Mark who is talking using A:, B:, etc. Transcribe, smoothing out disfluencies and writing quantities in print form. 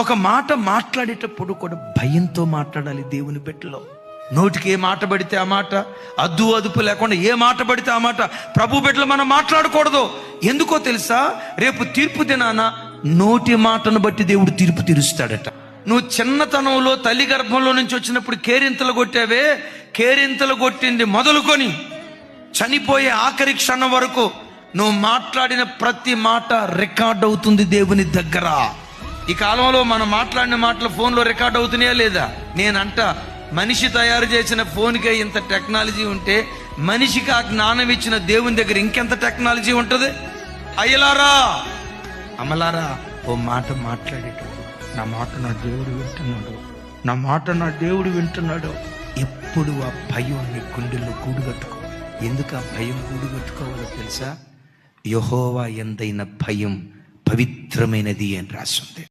A: ఒక మాట మాట్లాడేటప్పుడు కూడా భయంతో మాట్లాడాలి. దేవుని బిడ్డలో నోటికి ఏ మాట పడితే ఆ మాట, అద్దు అదుపు లేకుండా ఏ మాట పడితే ఆ మాట ప్రభు బిడ్డలు మనం మాట్లాడకూడదు. ఎందుకో తెలుసా? రేపు తీర్పు దినాన నోటి మాటను బట్టి దేవుడు తీర్పు తీరుస్తాడట. నువ్వు చిన్నతనంలో తల్లి గర్భంలో నుంచి వచ్చినప్పుడు కేరింతలు కొట్టావే, కేరింతలు కొట్టింది మొదలుకొని చనిపోయే ఆఖరి క్షణం వరకు నువ్వు మాట్లాడిన ప్రతి మాట రికార్డ్ అవుతుంది దేవుని దగ్గర. ఈ కాలంలో మనం మాట్లాడిన మాటలు ఫోన్లో రికార్డ్ అవుతున్నాయా లేదా? నేనంట మనిషి తయారు చేసిన ఫోన్కే ఇంత టెక్నాలజీ ఉంటే మనిషికి ఆ జ్ఞానం ఇచ్చిన దేవుని దగ్గర ఇంకెంత టెక్నాలజీ ఉంటుంది? అయ్యలారా అమలారా, ఓ మాట మాట్లాడేటప్పుడు నా మాట నా దేవుడు వింటున్నాడు, నా మాట నా దేవుడు వింటున్నాడు. ఎప్పుడు ఆ భయం నీ గుండెల్లో గూడుగట్టుకో. ఎందుకు ఆ భయం గూడుగట్టుకోవాలో తెలుసా? యెహోవా యందైన భయం పవిత్రమైనది అని రాసింది.